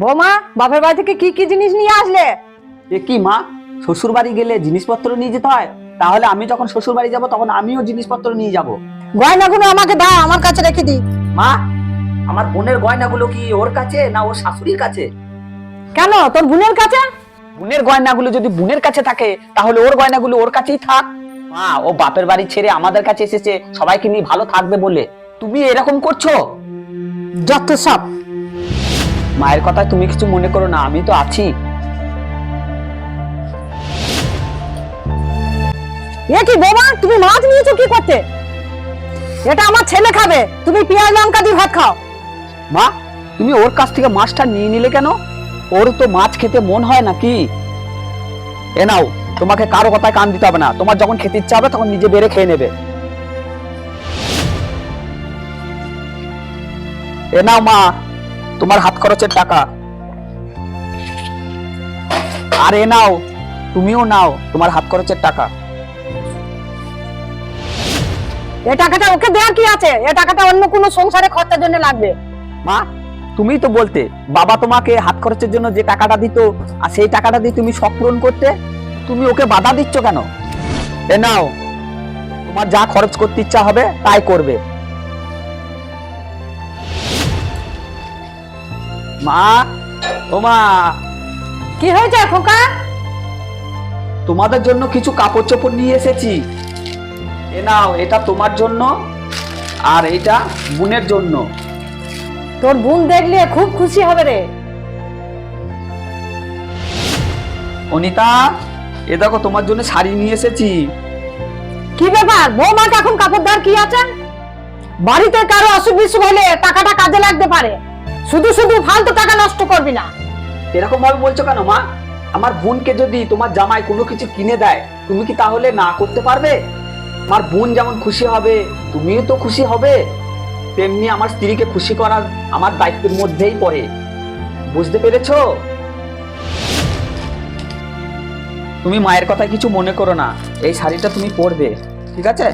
বৌমা, বাপের বাড়ি থেকে কি কি জিনিস নিয়ে আসলে? এ কি মা, শ্বশুর বাড়ি গেলে জিনিসপত্র নিয়ে যেতে হয়? তাহলে আমি যখন শ্বশুর বাড়ি যাব তখন আমিও জিনিসপত্র নিয়ে যাব। গয়নাগুলো আমাকে দাও, আমার কাছে রেখে দি। মা, আমার বোনের গয়নাগুলো কি ওর কাছে না ওর শাশুড়ির কাছে? কেন, তোর বোনের কাছে? বোনের গয়নাগুলো যদি বোনের কাছে থাকে তাহলে ওর গয়নাগুলো ওর কাছেই থাক। মা, ও বাপের বাড়ি ছেড়ে আমাদের কাছে এসেছে সবাইকে নিয়ে ভালো থাকবে বলে, তুমি এরকম করছো? যত সব। মায়ের কথায় তুমি কিছু মনে করো না, আমি তো আছি। এ কি বৌমা, তুমি মাছ নিয়েছো কি করতে? এটা আমার ছেলে খাবে, তুমি পেঁয়াজ লঙ্কা দিয়ে ভাত খাও। মা, তুমি ওর কাছ থেকে মাছটা নিয়ে নিলে কেন? ওর তো মাছ খেতে মন হয় নাকি? এ নাও, তোমাকে কারো কথায় কান দিতে হবে না, তোমার যখন খেতে ইচ্ছা হবে তখন নিজে বেড়ে খেয়ে নেবে। এ নাও মা, তোমার হাত খরচের টাকা। আর এ নাও, তুমিও নাও তোমার হাত খরচের টাকা। এ টাকাটা ওকে দেওয়ার কি আছে? এ টাকাটা অন্য কোনো সংসারে খরচার জন্য লাগবে। মা, তুমিই তো বলতে বাবা তোমাকে হাত খরচের জন্য যে টাকাটা দিত, আর সেই টাকাটা দিয়ে তুমি শখ পূরণ করতে। তুমি ওকে বাধা দিচ্ছ কেন? এ নাও, তোমার যা খরচ করতে ইচ্ছা হবে তাই করবে। মা, ও মা, কি হয়েছে খোকা? তোমাদের জন্য কিছু কাপড় চোপড় নিয়ে এসেছি। এ নাও, এটা তোমার জন্য আর এটা বোনের জন্য। তোর বোন দেখলে খুব খুশি হবে রে। অনিতা, এ দেখো তোমার জন্য শাড়ি নিয়ে এসেছি। কি ব্যাপার, বৌমাকে এখন কাপড় দেওয়ার কি আছে? বাড়িতে কারো অসুখ বিসুখ হলে টাকাটা কাজে লাগতে পারে, শুধু শুধু ফালতু টাকা নষ্ট করবি না। এরকম ভাবে বলছো কেন মা? আমার বোনকে যদি তোমার জামাই কোনো কিছু কিনে দেয়, তুমি কি তাহলে না করতে পারবে? আমার বোন যেমন খুশি হবে তুমিও তো খুশি হবে, তেমনি আমার স্ত্রীকে খুশি করা আমার দায়িত্বের মধ্যেই পড়ে। বুঝতে পেরেছো? তুমি মায়ের কথা কিছু মনে করো না, এই শাড়িটা তুমি পরবে, ঠিক আছে?